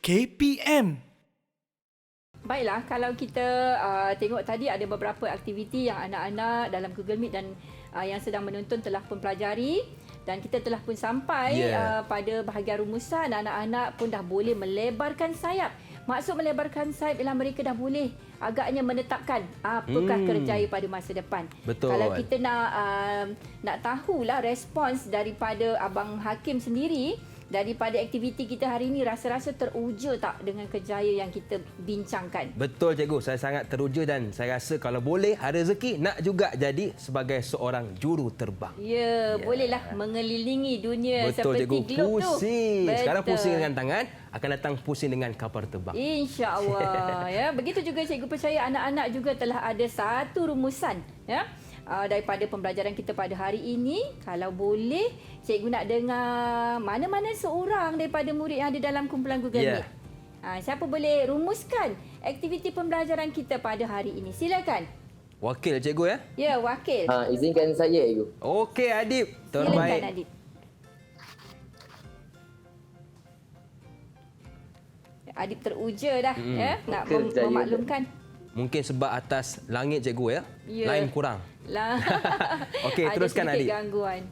KPM. Baiklah, kalau kita tengok tadi ada beberapa aktiviti yang anak-anak dalam Google Meet dan yang sedang menonton telah pun pelajari, dan kita telah pun sampai pada bahagian rumusan. Anak-anak pun dah boleh melebarkan sayap. Maksud melebarkan sayap ialah mereka dah boleh agaknya menetapkan apakah kerjaya pada masa depan. Betul. Kalau kita nak tahulah respons daripada Abang Hakim sendiri daripada aktiviti kita hari ini, rasa-rasa teruja tak dengan kerjaya yang kita bincangkan? Betul cikgu, saya sangat teruja dan saya rasa kalau boleh ada rezeki nak juga jadi sebagai seorang juru terbang. Ya, bolehlah mengelilingi dunia. Betul, seperti cikgu. globe tu. Pusing. Betul. Sekarang pusing dengan tangan, akan datang pusing dengan kapal terbang. InsyaAllah. Ya, begitu juga cikgu percaya anak-anak juga telah ada satu rumusan, ya. Daripada pembelajaran kita pada hari ini. Kalau boleh, cikgu nak dengar mana-mana seorang daripada murid yang ada dalam kumpulan Google Meet. Siapa boleh rumuskan aktiviti pembelajaran kita pada hari ini? Silakan. Wakil cikgu ya? Ya, wakil. Izinkan saya, cikgu. Okey Adib, terbaik. Silakan, Adib. Adib teruja dah ya, nak memaklumkan. Mungkin sebab atas langit cikgu ya? Lain kurang. Okey, teruskan Adib. Adib. Gangguan.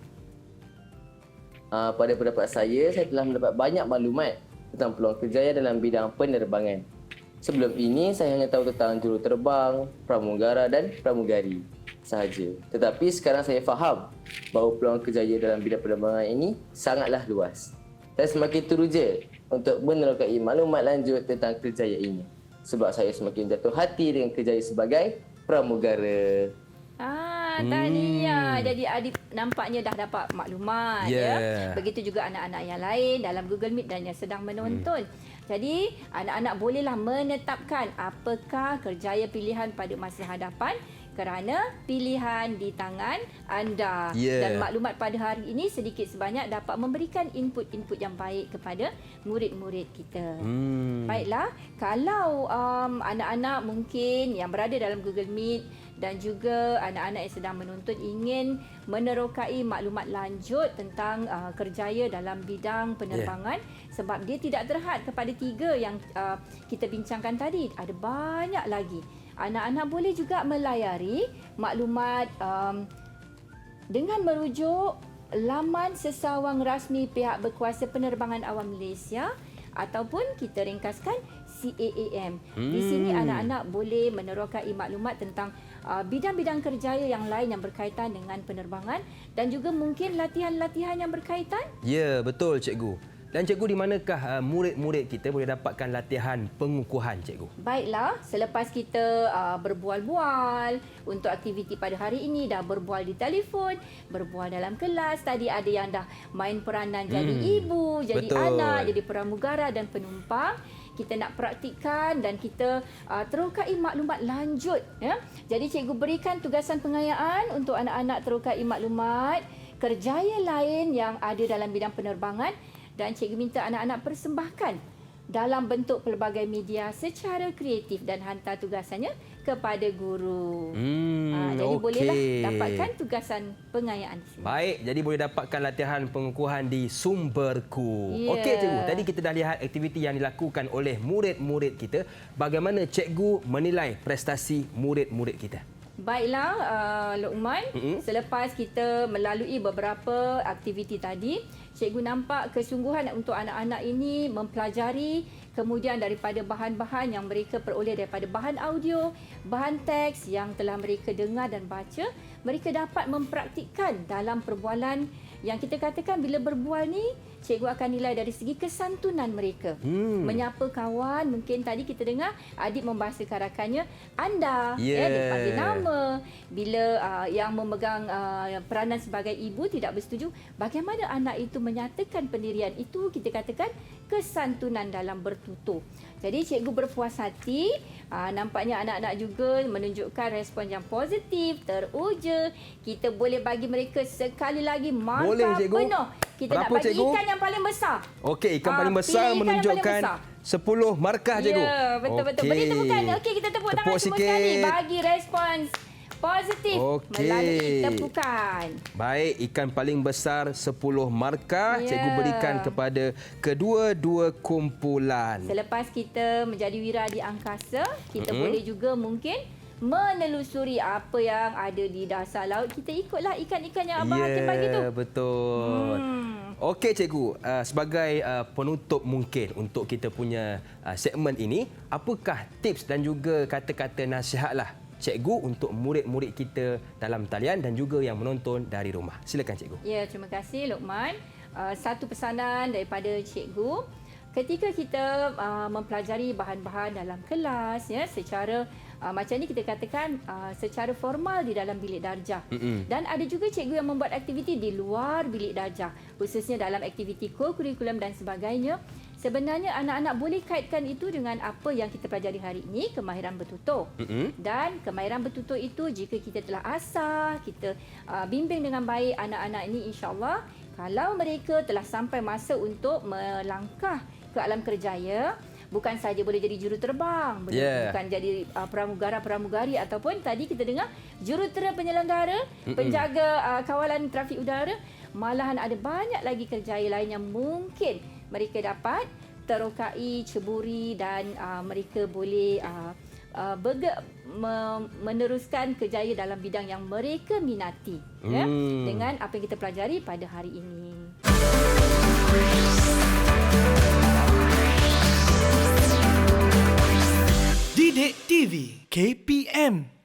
Pada pendapat saya telah mendapat banyak maklumat tentang peluang kerjaya dalam bidang penerbangan. Sebelum ini, saya hanya tahu tentang juruterbang, pramugara dan pramugari sahaja. Tetapi sekarang saya faham bahawa peluang kerjaya dalam bidang penerbangan ini sangatlah luas. Saya semakin teruja untuk menerokai maklumat lanjut tentang kerjaya ini. Sebab saya semakin jatuh hati dengan kerjaya sebagai pramugara. Tahniah. Jadi Adib nampaknya dah dapat maklumat. Ya. Begitu juga anak-anak yang lain dalam Google Meet dan yang sedang menonton. Jadi anak-anak bolehlah menetapkan apakah kerjaya pilihan pada masa hadapan kerana pilihan di tangan anda. Dan maklumat pada hari ini sedikit sebanyak dapat memberikan input-input yang baik kepada murid-murid kita. Baiklah, kalau anak-anak mungkin yang berada dalam Google Meet dan juga anak-anak yang sedang menonton ingin menerokai maklumat lanjut tentang kerjaya dalam bidang penerbangan, sebab dia tidak terhad kepada 3 yang kita bincangkan tadi. Ada banyak lagi. Anak-anak boleh juga melayari maklumat dengan merujuk laman sesawang rasmi pihak berkuasa penerbangan awam Malaysia ataupun kita ringkaskan CAAM. Di sini anak-anak boleh menerokai maklumat tentang bidang-bidang kerjaya yang lain yang berkaitan dengan penerbangan dan juga mungkin latihan-latihan yang berkaitan. Ya, betul cikgu. Dan cikgu, di manakah murid-murid kita boleh dapatkan latihan pengukuhan cikgu? Baiklah, selepas kita berbual-bual untuk aktiviti pada hari ini, dah berbual di telefon, berbual dalam kelas, tadi ada yang dah main peranan jadi ibu, jadi anak, jadi pramugara dan penumpang. Kita nak praktikkan dan kita terokai maklumat lanjut. Ya? Jadi cikgu berikan tugasan pengayaan untuk anak-anak terokai maklumat kerjaya lain yang ada dalam bidang penerbangan. Dan cikgu minta anak-anak persembahkan dalam bentuk pelbagai media secara kreatif dan hantar tugasannya kepada guru. Jadi bolehlah dapatkan tugasan pengayaan di sini. Baik, jadi boleh dapatkan latihan pengukuhan di Sumberku. Okey cikgu, tadi kita dah lihat aktiviti yang dilakukan oleh murid-murid kita. Bagaimana cikgu menilai prestasi murid-murid kita? Baiklah, Luqman, selepas kita melalui beberapa aktiviti tadi, cikgu nampak kesungguhan untuk anak-anak ini mempelajari kemudian daripada bahan-bahan yang mereka peroleh daripada bahan audio, bahan teks yang telah mereka dengar dan baca, mereka dapat mempraktikkan dalam perbualan yang kita katakan bila berbual ni, cikgu akan nilai dari segi kesantunan mereka. Menyapa kawan, mungkin tadi kita dengar Adib membahasakan rakannya anda, dia panggil nama. Bila yang memegang peranan sebagai ibu tidak bersetuju, bagaimana anak itu menyatakan pendirian, itu kita katakan kesantunan dalam bertutur. Jadi cikgu berpuas hati, nampaknya anak-anak juga menunjukkan respon yang positif, teruja. Kita boleh bagi mereka sekali lagi markah penuh. Kita nak bagi cikgu? Ikan yang paling besar. Okey, ikan paling besar menunjukkan 10 markah cikgu. Ya, betul-betul. Beri tepukan. Okey, kita tepuk tangan semua sekali bagi respons positif melalui tepukan. Baik, ikan paling besar 10 markah cikgu berikan kepada kedua-dua kumpulan. Selepas kita menjadi wira di angkasa, kita boleh juga mungkin menelusuri apa yang ada di dasar laut. Kita ikutlah ikan-ikan yang Abang Hakim bagi tu. Betul. Okey cikgu, sebagai penutup mungkin untuk kita punya segmen ini, apakah tips dan juga kata-kata nasihatlah cikgu untuk murid-murid kita dalam talian dan juga yang menonton dari rumah? Silakan cikgu. Ya, terima kasih Luqman. Satu pesanan daripada cikgu, ketika kita mempelajari bahan-bahan dalam kelas ya, secara macam ni kita katakan secara formal di dalam bilik darjah. Dan ada juga cikgu yang membuat aktiviti di luar bilik darjah, khususnya dalam aktiviti co-kurikulum dan sebagainya. Sebenarnya anak-anak boleh kaitkan itu dengan apa yang kita pelajari hari ini, kemahiran bertutur. Dan kemahiran bertutur itu jika kita telah asah, kita bimbing dengan baik anak-anak ini, insya-Allah kalau mereka telah sampai masa untuk melangkah ke alam kerjaya, bukan saja boleh jadi juruterbang, bukan jadi pramugara-pramugari ataupun tadi kita dengar jurutera penyelenggara, penjaga kawalan trafik udara, malahan ada banyak lagi kerjaya lain yang mungkin mereka dapat terokai, ceburi dan mereka boleh meneruskan kerjaya dalam bidang yang mereka minati ya, dengan apa yang kita pelajari pada hari ini. Didik TV KPM